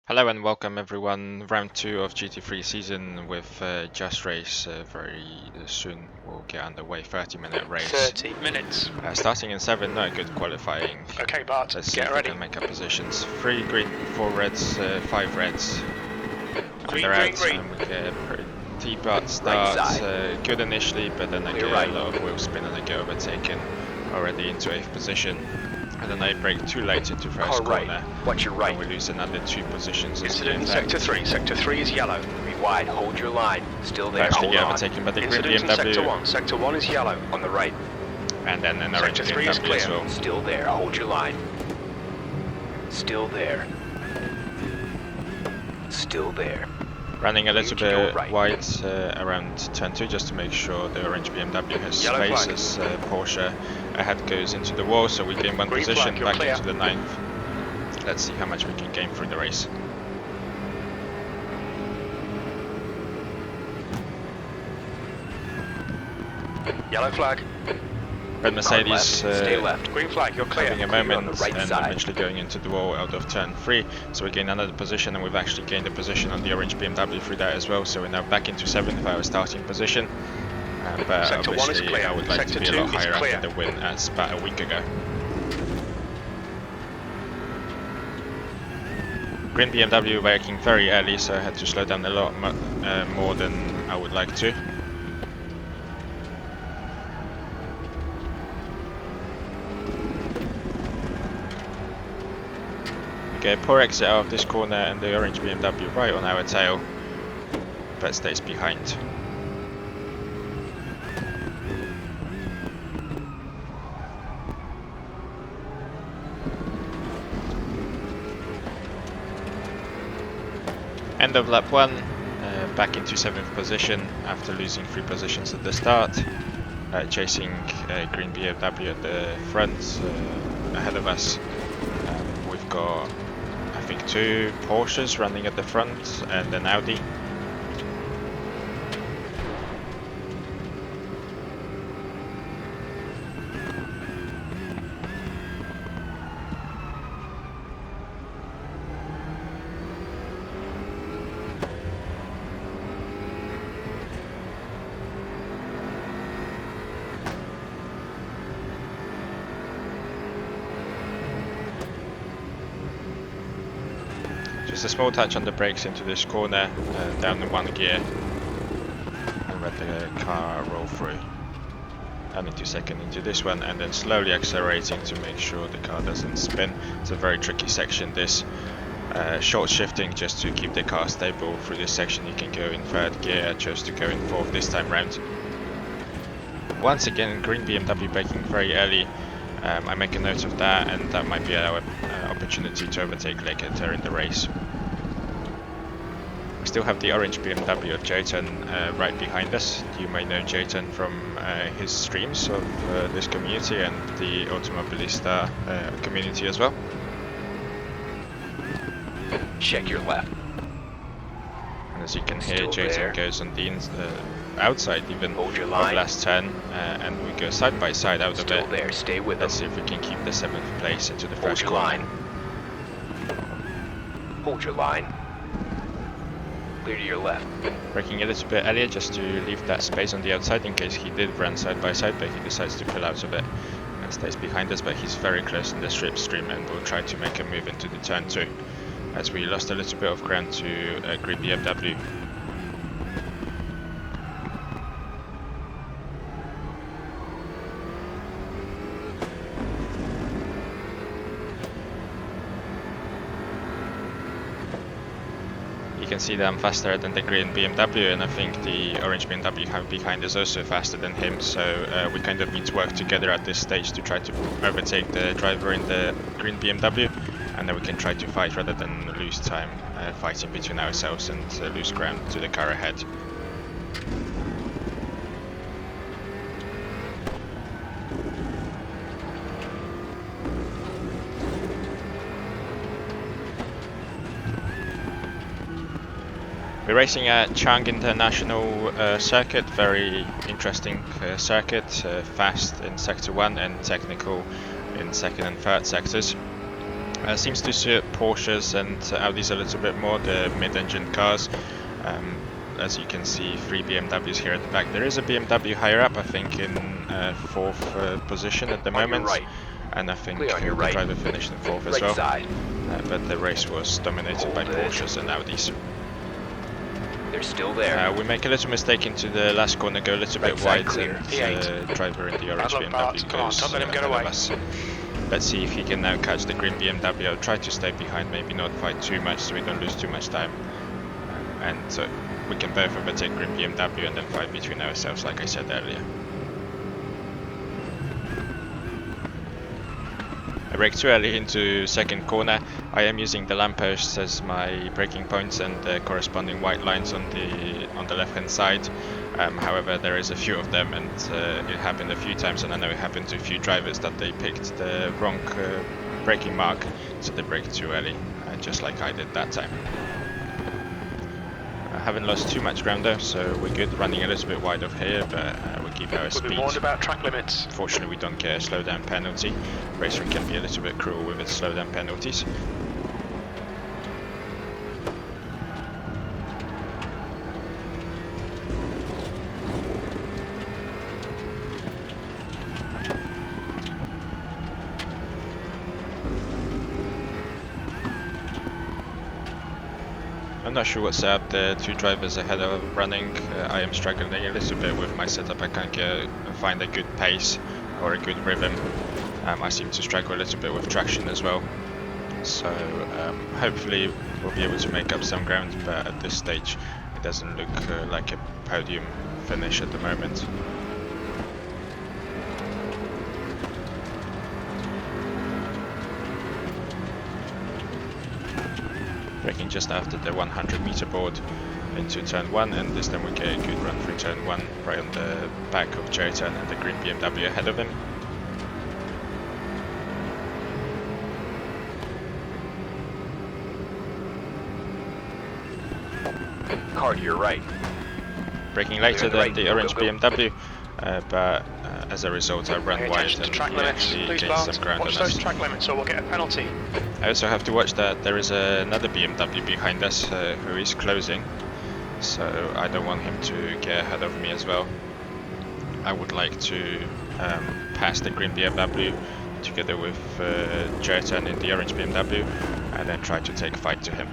Hello and welcome everyone, round 2 of GT3 season with JustRace. Very soon we'll get underway, 30-minute race. 30 minutes. Starting in 7, not a good qualifying. Okay, Bart, Let's see get if ready. we can make our positions. 3 green, 4 reds, 5 reds. Green, They're green, out, green. and we get a pretty bad start. Good initially, but then I get a lot of wheel spin and I get overtaken already into 8th position. And then I brake too late into first corner. Watch your right. And we lose another 2 positions. Incident in sector 3. Sector 3 is yellow. Be wide, hold your line. Still there, Actually hold get on. overtaken by the green Incident in BMW. sector 1. Sector 1 is yellow, on the right. And then an orange Sector 3 is BMW clear. as well. Still there, hold your line. Still there. Still there. Running a little to your bit right. wide around turn 2 just to make sure the orange BMW has Yellow space flag. as Porsche ahead goes into the wall, so we gain 1 Green position flag, you're back clear. into the 9th. Let's see how much we can gain through the race. Yellow flag. Red Mercedes Stay left. Green flag, you're clear. having a Clear moment on the right and side. eventually going into the wall out of turn 3, so we gain another position, and we've actually gained a position on the orange BMW through that as well, so we're now back into 7th, our starting position. But Sector 1 is obviously clear. I would like Sector to be a 2 lot is higher clear. after the win as about a week ago. Green BMW braking very early, so I had to slow down a lot more than I would like to. Okay, poor exit out of this corner and the orange BMW right on our tail, but stays behind. End of lap 1, back into 7th position after losing 3 positions at the start. Chasing green BMW at the front ahead of us. We've got, I think, 2 Porsches running at the front and an Audi. Just a small touch on the brakes into this corner, down in 1 gear, and let the car roll through. Down into 2nd into this one, and then slowly accelerating to make sure the car doesn't spin. It's a very tricky section, this. Short shifting just to keep the car stable through this section. You can go in 3rd gear, I chose to go in 4th this time round. Once again, green BMW braking very early. I make a note of that, and that might be our opportunity to overtake later in the race. We still have the orange BMW of Jayton right behind us. You may know Jayton from his streams of this community and the Automobilista community as well. Check your left. And as you can hear, Still Jayton there. goes on the outside even Hold your of line. last turn, and we go side by side out of Still it. there, stay with Let's them. see if we can keep the 7th place into the Hold first your corner. line. Hold your line. Clear to your left. Braking a little bit earlier just to leave that space on the outside in case he did run side by side, but he decides to pull out of it and stays behind us, but he's very close in the slipstream and will try to make a move into the turn 2 as we lost a little bit of ground to green BMW. You can see that I'm faster than the green BMW, and I think the orange BMW behind is also faster than him, so we kind of need to work together at this stage to try to overtake the driver in the green BMW, and then we can try to fight rather than lose time fighting between ourselves and lose ground to the car ahead. We're racing at Chang International Circuit, very interesting circuit, fast in sector 1 and technical in 2nd and 3rd sectors. Seems to suit Porsches and Audis a little bit more, the mid-engine cars. As you can see, 3 BMWs here at the back. There is a BMW higher up, I think in 4th position at the moment. Right. And I think Clear on your the right. driver finished in 4th as Right well. side. But the race was dominated by Hold it. Porsches and Audis. They're still there. We make a little mistake into the last corner, go a little Right bit side wide, clear. and P8. driver in the orange Padlock BMW parts, come on, goes don't let him get ahead away. of us. Let's see if he can now catch the green BMW. I'll try to stay behind, maybe not fight too much so we don't lose too much time. And we can both overtake green BMW and then fight between ourselves like I said earlier. I brake too early into second corner. I am using the lampposts as my braking points and the corresponding white lines on the left hand side. However, there is a few of them, and it happened a few times, and I know it happened to a few drivers that they picked the wrong braking mark, so they braked too early, just like I did that time. I haven't lost too much ground though, so we're good, running a little bit wide of here, but we keep our We've speed. been warned about track limits. Fortunately, we don't get a slowdown penalty. RaceRoom can be a little bit cruel with its slowdown penalties. I'm not sure what's up, the two drivers ahead are running. I am struggling a little bit with my setup. I can't find a good pace or a good rhythm. I seem to struggle a little bit with traction as well. So hopefully we'll be able to make up some ground, but at this stage it doesn't look like a podium finish at the moment. Braking just after the 100-meter board into turn 1, and this time we get a good run through turn 1 right on the back of J10 and the green BMW ahead of him. Car to your right. Braking later than the orange Go, go. BMW, but as a result I run Pay wide attention to and track he limits, actually please, gains Bart. some ground Watch on those us. track limits or we'll get a penalty. I also have to watch that there is another BMW behind us who is closing, so I don't want him to get ahead of me as well. I would like to pass the green BMW together with J10 in the orange BMW and then try to take fight to him.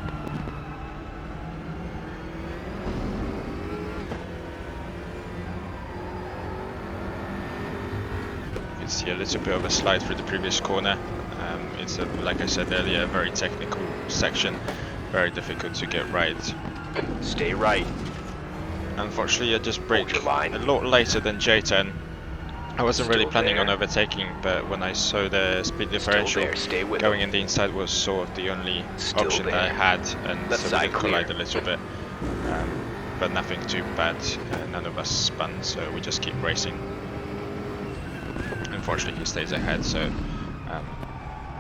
You can see a little bit of a slide through the previous corner. It's like I said earlier, a very technical section, very difficult to get right. Stay right. Unfortunately I just braked your line. a lot later than J10. I wasn't really Still planning there. on overtaking, but when I saw the speed differential, there, stay with going them. in the inside was sort of the only Still option that I there. had, and Left so we side did collide clear. a little bit. But nothing too bad, none of us spun, so we just keep racing. Unfortunately he stays ahead, so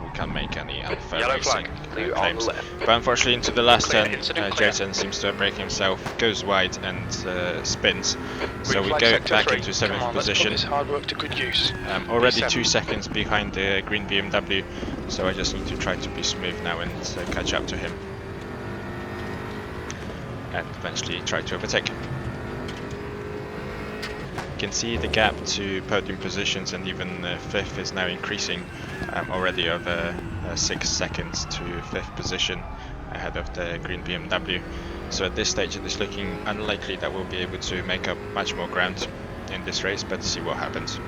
we can't make any unfair Yellow racing flag. Clear on claims. the left. But unfortunately into the last Clear, turn, incident clear. Jason seems to break himself, goes wide and spins. So Green we flag go sector back 3. into Come 7th on, let's put position. this hard work to good use. Already P7. 2 seconds behind the green BMW, so I just need to try to be smooth now and catch up to him. And eventually try to overtake. You can see the gap to podium positions and even 5th is now increasing, already over 6 seconds to 5th position ahead of the green BMW. So at this stage it is looking unlikely that we'll be able to make up much more ground in this race, but see what happens.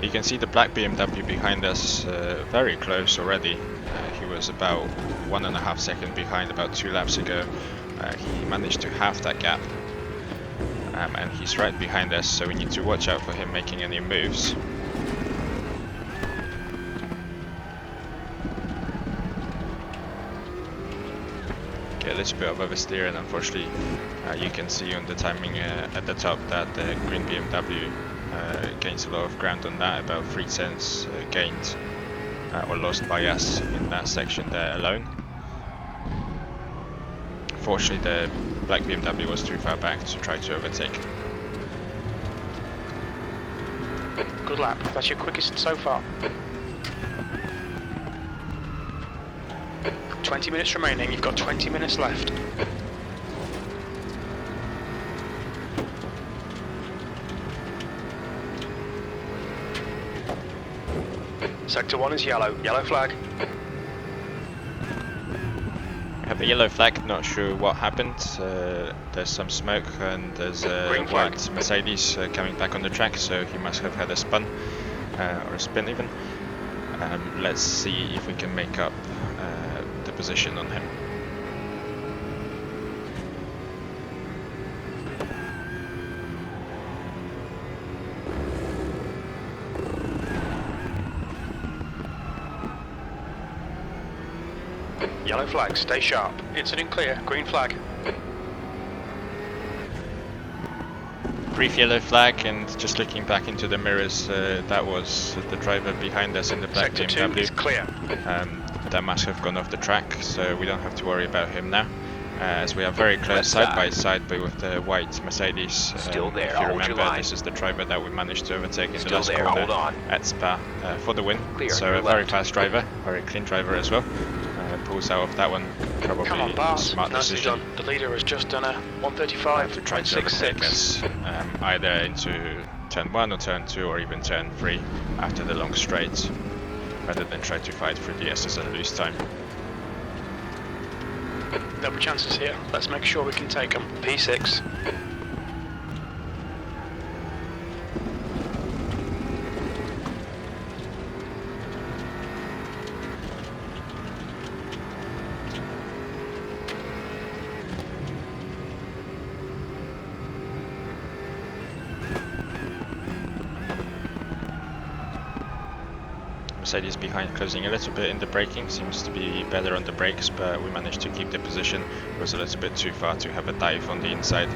You can see the black BMW behind us very close already. He was about 1.5 seconds behind about 2 laps ago. He managed to halve that gap. And he's right behind us, so we need to watch out for him making any moves. Get a little bit of oversteer, and unfortunately you can see on the timing at the top that the green BMW gains a lot of ground on that, about 3 tenths gained or lost by us in that section there alone. Fortunately, the black BMW was too far back to try to overtake. Good lap. That's your quickest so far. 20 minutes remaining. You've got 20 minutes left. Sector 1 is yellow. Yellow flag. We have a yellow flag, not sure what happened. There's some smoke and there's a Green flag. white Mercedes coming back on the track, so he must have had a spin, or a spin even. Let's see if we can make up the position on him. Yellow flag. Stay sharp. Incident clear. Green flag. Brief yellow flag, and just looking back into the mirrors, that was the driver behind us in the black Sector 2 is BMW. clear. That must have gone off the track, so we don't have to worry about him now. As we are very close side by side, but with the white Mercedes. Still there, If you hold your remember, line. this is the driver that we managed to overtake in the Still last there, corner hold on. at Spa for the win. Clear, So your a very left. fast driver, very clean driver as well. Pulls out of that one, probably Come on, a Bart. smart Nicely decision. done. The leader has just done a 135 To try to overtake us either into turn 1 or turn 2 or even turn 3 after the long straight, rather than try to fight through the S's and lose time. Double chances here. Let's make sure we can take them. P6. Mercedes behind, closing a little bit in the braking, seems to be better on the brakes, but we managed to keep the position. It was a little bit too far to have a dive on the inside,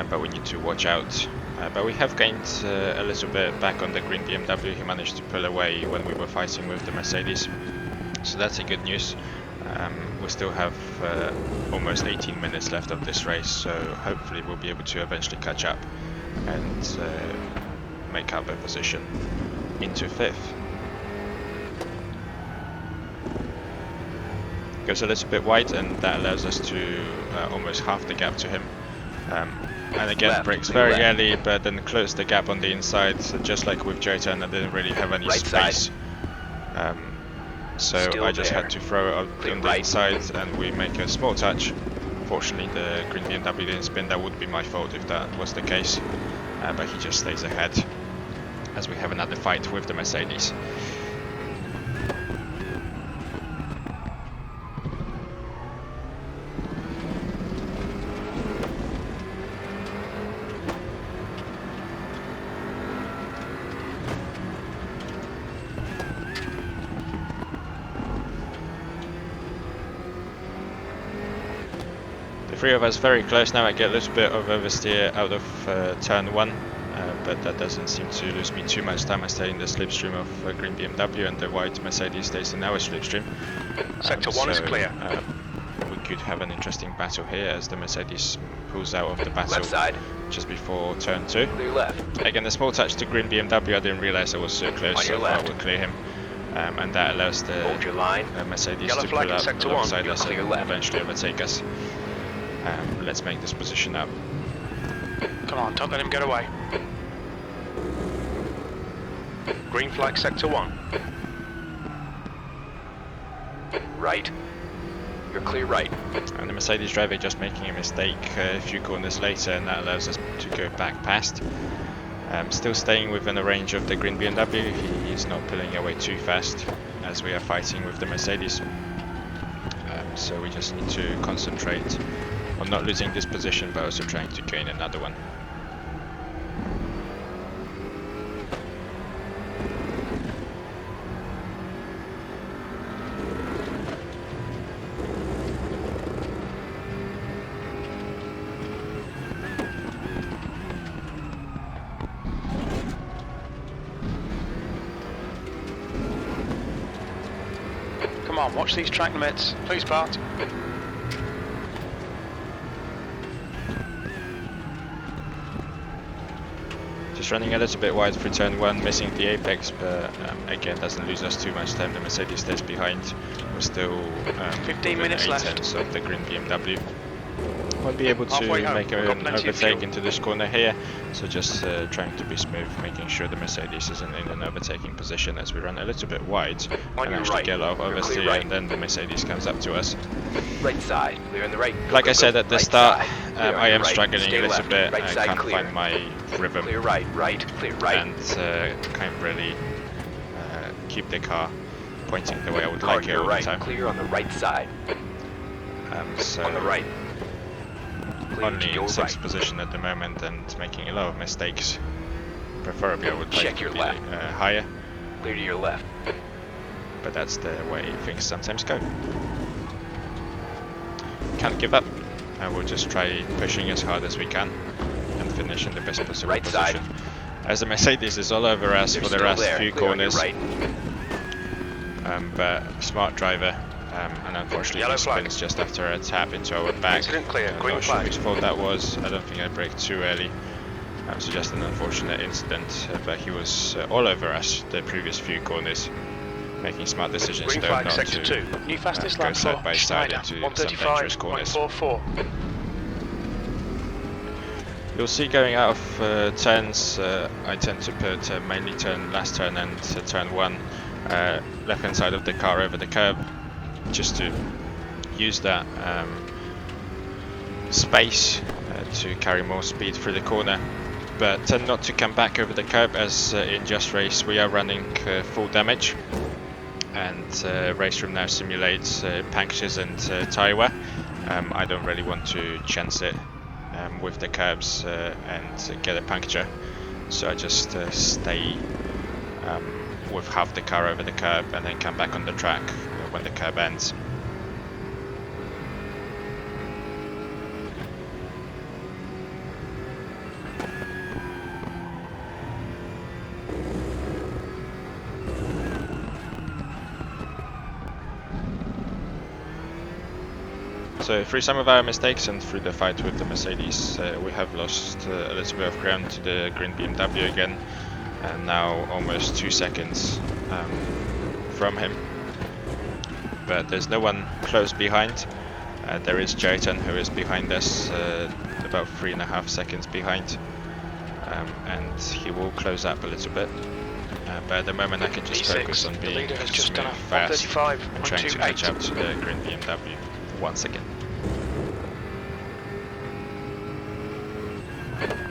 but we need to watch out. But we have gained a little bit back on the green BMW. He managed to pull away when we were fighting with the Mercedes, so that's a good news. We still have almost 18 minutes left of this race, so hopefully we'll be able to eventually catch up and make up a position into 5th. Goes a little bit wide, and that allows us to almost half the gap to him. And again, Left, brakes clear very left. early, but then close the gap on the inside, so just like with J10, I didn't really have any Right space. So Still I just there. had to throw it Clear on the right. inside, and we make a small touch. Fortunately, the green BMW didn't spin. That would be my fault if that was the case, but he just stays ahead as we have another fight with the Mercedes. The three of us very close now. I get a little bit of oversteer out of turn 1, but that doesn't seem to lose me too much time. I stay in the slipstream of green BMW, and the white Mercedes stays in our slipstream. Sector 1 is clear. We could have an interesting battle here as the Mercedes pulls out of the battle Left side. just before turn 2. Clear left. Again, a small touch to green BMW. I didn't realize I was so close, On so your I left. would clear him. And that allows the Hold your line. Mercedes Yellow to flag pull in up sector 1. alongside You're us clear and left. eventually overtake us. Let's make this position up. Come on, don't let him get away. Green flag, sector 1. Right. You're clear right. And the Mercedes driver just making a mistake a few corners later, and that allows us to go back past. Still staying within the range of the green BMW. He's not pulling away too fast as we are fighting with the Mercedes. So we just need to concentrate on not losing this position, but also trying to gain another one. on, watch these track limits. Please, Bart. Just running a little bit wide for turn 1, missing the apex, but again doesn't lose us too much time. The Mercedes stays behind. We're still 15 minutes left. So the green BMW. Won't be able to Halfway home. make We've got an plenty of overtake fuel. into this corner here, so just trying to be smooth, making sure the Mercedes isn't in an overtaking position as we run a little bit wide On and your actually right. get a lot of You're clear oversteer, right. and then the Mercedes comes up to us. Right side, clear in the right. Like I said at the start, Clear on I your am right. struggling Stay a little left. bit. Right I side can't clear. find my rhythm Clear right, clear right. and can't really keep the car pointing the way I would Car like to it your all right, the time. clear on the right side. So On the right. Clear to only your in 6th right. position at the moment and making a lot of mistakes. Preferably I would like Check to your be left. higher, Clear to your left. but that's the way things sometimes go. Can't give up. We'll just try pushing as hard as we can and finish in the best possible Right side. position. As the Mercedes is all over us They're for the still last there. few Clear on your corners, right. but smart driver, and unfortunately Yellow he flag. spins just after a tap into our back. Incident clear, I'm green not sure flag. whose fault that was. I don't think I braked too early. So just an unfortunate incident, but he was all over us the previous few corners, making smart decisions Green though flag, not sector to 2. New fastest go lap side for by side Schneider. into some dangerous corners. 135.44. You'll see going out of turns, I tend to put mainly last turn and turn 1 left hand side of the car over the curb, just to use that space to carry more speed through the corner, but tend not to come back over the curb as in Just Race we are running full damage, and RaceRoom now simulates punctures and tyre wear. I don't really want to chance it with the curbs and get a puncture, so I just stay with half the car over the curb and then come back on the track when the curb ends. So through some of our mistakes and through the fight with the Mercedes, we have lost a little bit of ground to the green BMW again, and now almost 2 seconds from him. But there's no one close behind. There is Jayton, who is behind us, about 3.5 seconds behind, and he will close up a little bit. But at the moment I can just P6, focus on the being leader has just smooth, done a fast, and trying to catch 135.28. up to the green BMW once again.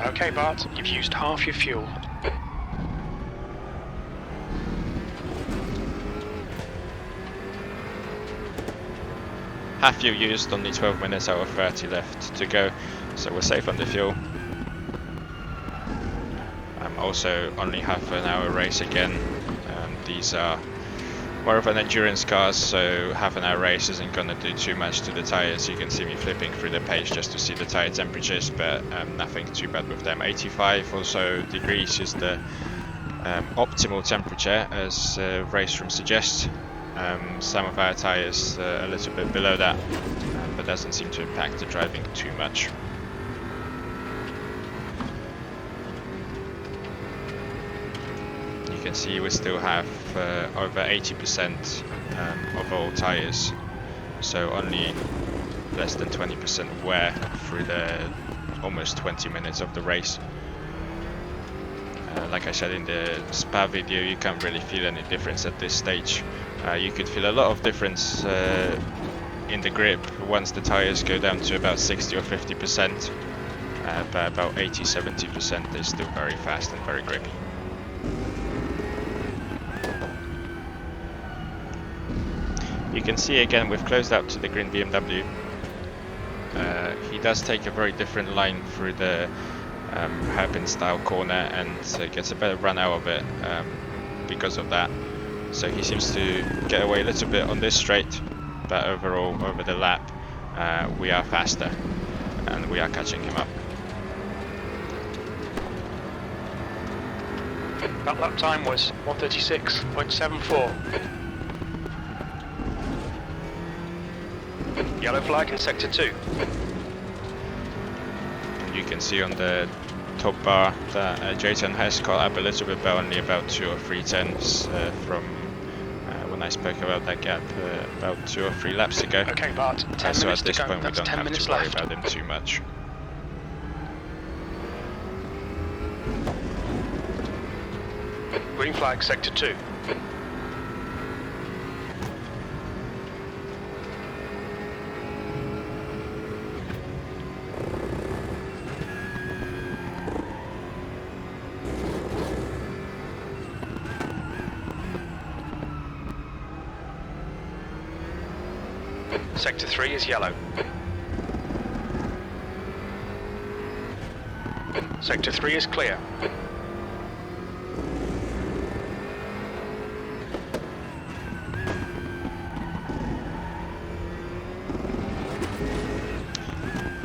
Okay, Bart, you've used half your fuel. Half fuel used, only 12 minutes out of 30 left to go, so we're safe on the fuel. Also only half an hour race again. These are more of an endurance cars, so half an hour race isn't going to do too much to the tyres. You can see me flipping through the page just to see the tyre temperatures, but nothing too bad with them. 85 or so degrees is the optimal temperature, as RaceRoom suggests. Some of our tyres a little bit below that, but doesn't seem to impact the driving too much. You can see we still have over 80% of all tyres, so only less than 20% wear through the almost 20 minutes of the race. Like I said in the Spa video, you can't really feel any difference at this stage. You could feel a lot of difference in the grip once the tyres go down to about 60 or 50%, but about 80-70% is still very fast and very grippy. You can see again we've closed out to the green BMW. He does take a very different line through the hairpin style corner and gets a better run out of it because of that. So he seems to get away a little bit on this straight, but overall over the lap we are faster and we are catching him up. That lap time was 136.74. Yellow flag in sector 2. You can see on the top bar that Jayton has caught up a little bit, but only about 2 or 3 tenths from when I spoke about that gap about 2 or 3 laps ago. Okay, Bart, 10 So at minutes to this go. point we That's don't 10 have minutes to worry left. about him too much. Green flag sector 2. Sector 3 is yellow. Sector 3 is clear.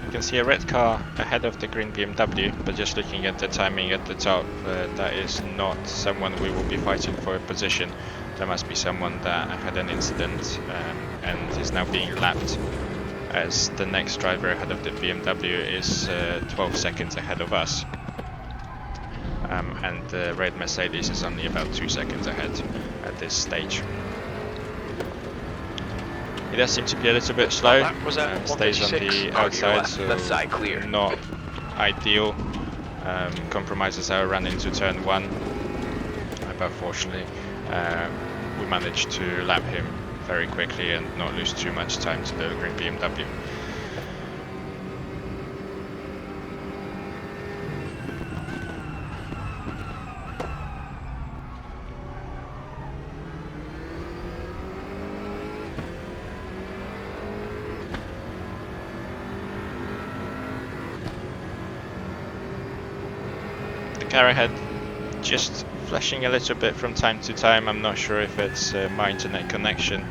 You can see a red car ahead of the green BMW, but just looking at the timing at the top, that is not someone we will be fighting for a position. There must be someone that had an incident and is now being lapped, as the next driver ahead of the BMW is 12 seconds ahead of us. And the red Mercedes is only about 2 seconds ahead at this stage. He does seem to be a little bit slow, Was that stays on 156? the On your outside, left, so left side clear. not ideal. Compromises our run into turn 1, but fortunately we managed to lap him very quickly and not lose too much time to the green BMW. The car ahead just flashing a little bit from time to time. I'm not sure if it's my internet connection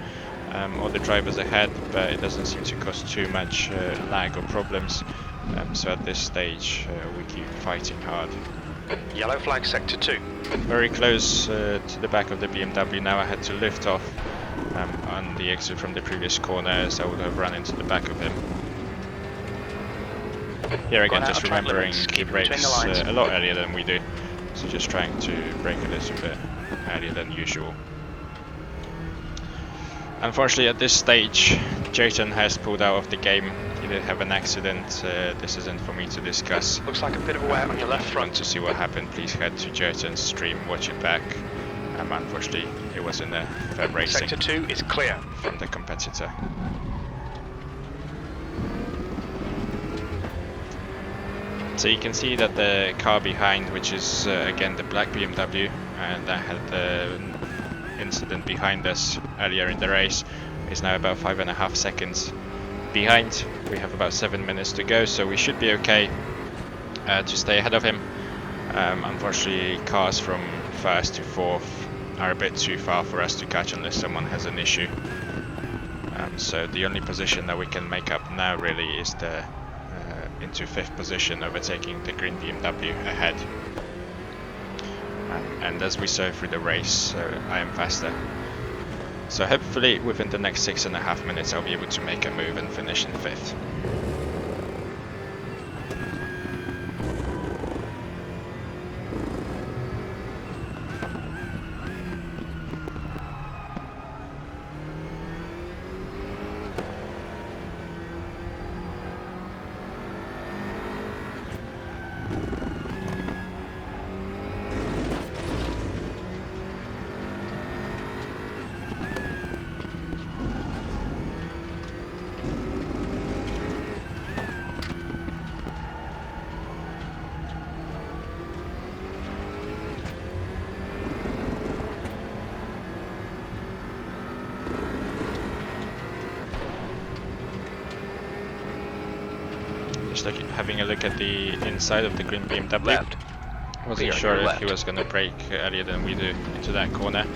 or the drivers ahead, but it doesn't seem to cause too much lag or problems. So at this stage we keep fighting hard. Yellow flag sector 2. Very close to the back of the BMW now. I had to lift off on the exit from the previous corner, as I would have run into the back of him. Here again, Gone out just of track remembering limits. he Keep it between brakes the lines. a lot earlier than we do, so just trying to brake a little bit earlier than usual. Unfortunately, at this stage, Jayton has pulled out of the game. He did have an accident. This isn't for me to discuss. Looks like a bit of a wet on your left If you want front. to see what happened, please head to Jayton's stream, watch it back. Unfortunately, it was in the fair racing Sector 2 is clear. from the competitor. So you can see that the car behind, which is again the black BMW, and that had the incident behind us earlier in the race, is now about 5.5 seconds behind. We have about 7 minutes to go, so we should be okay to stay ahead of him. Unfortunately, cars from first to fourth are a bit too far for us to catch unless someone has an issue. So the only position that we can make up now really is the into 5th position, overtaking the green BMW ahead. And as we saw through the race, I am faster. So hopefully within the next 6.5 minutes I'll be able to make a move and finish in 5th. Just having a look at the inside of the green BMW. Left. Wasn't Clear, sure your if left. he was going to brake earlier than we do into that corner.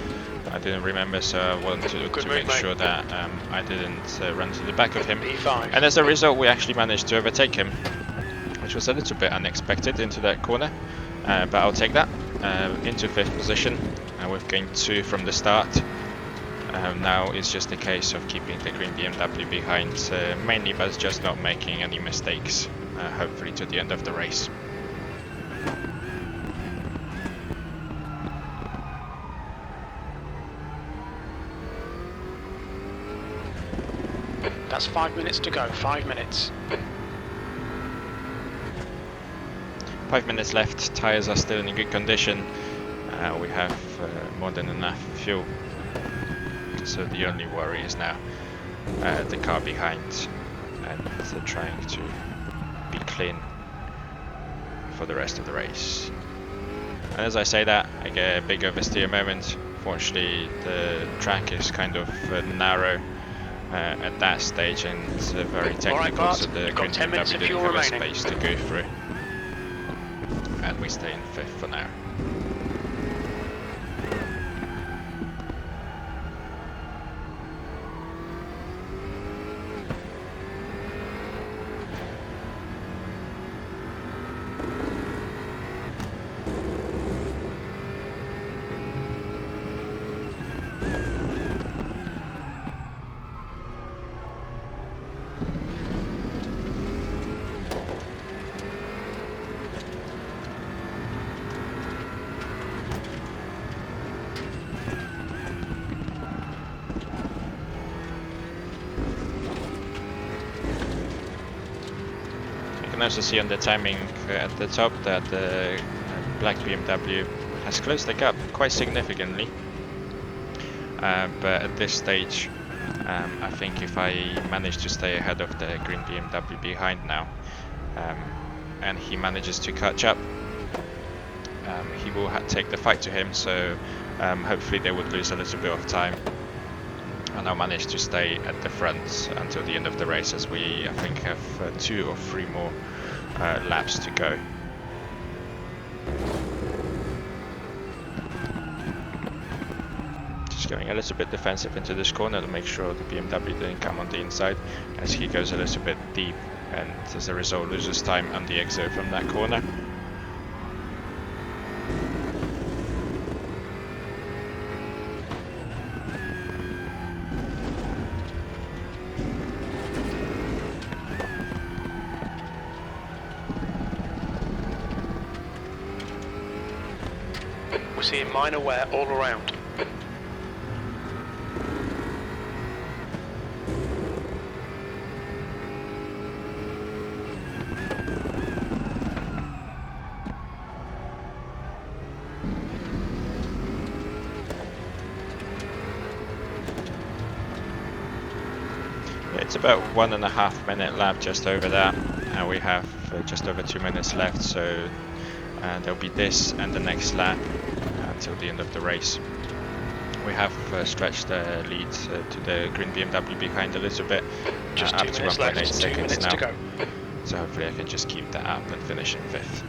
I didn't remember, so I wanted to Good move, make mate. sure that I didn't run to the back of him. P5. And as a result, we actually managed to overtake him, which was a little bit unexpected into that corner. But I'll take that into 5th position. We've gained 2 from the start. Now it's just a case of keeping the green BMW behind, mainly by just not making any mistakes, hopefully to the end of the race. That's 5 minutes to go, 5 minutes. 5 minutes left, tyres are still in good condition. We have more than enough fuel. So the only worry is now the car behind and trying to be clean for the rest of the race. And as I say that, I get a big oversteer moment. Fortunately, the track is kind of narrow at that stage and very technical, Bart, so the you've got green 10 minutes BMW of didn't fuel have a remaining. space to go through. And we stay in 5th for now. You can also see on the timing at the top that the black BMW has closed the gap quite significantly. But at this stage, I think if I manage to stay ahead of the green BMW behind now, and he manages to catch up, he will take the fight to him, so hopefully they would lose a little bit of time. And I'll manage to stay at the front until the end of the race, as we, I think, have 2 or 3 more laps to go. Just going a little bit defensive into this corner to make sure the BMW didn't come on the inside, as he goes a little bit deep and as a result loses time on the exit from that corner. We're seeing minor wear all around. It's about 1.5 minute lap, just over that, and we have just over 2 minutes left, so there'll be this and the next lap until the end of the race. We have stretched the lead to the green BMW behind a little bit, Just up 2 to minutes 1.8 left, 2 seconds minutes now. to go. So hopefully I can just keep that up and finish in 5th.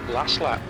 Last lap.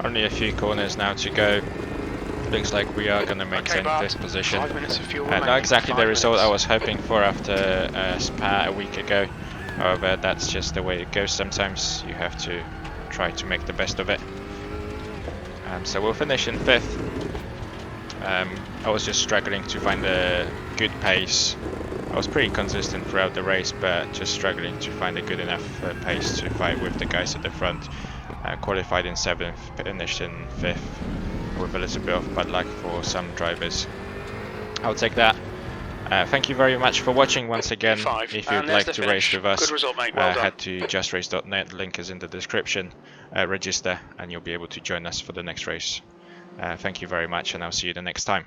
Only a few corners now to go. Looks like we are going to maintain Bart, fifth position. 5 minutes of fuel Not remaining. exactly 5 the result I minutes. was hoping for after Spa a week ago. However, that's just the way it goes sometimes. You have to try to make the best of it. So we'll finish in fifth. I was just struggling to find a good pace. I was pretty consistent throughout the race, but just struggling to find a good enough pace to fight with the guys at the front. Qualified in 7th, finished in 5th, with a little bit of bad luck for some drivers. I'll take that. Thank you very much for watching once again. Five. If And you'd there's like the to race finish. with us, Good result, mate. Well done. head to justrace.net, link is in the description. Register and you'll be able to join us for the next race. Thank you very much, and I'll see you the next time.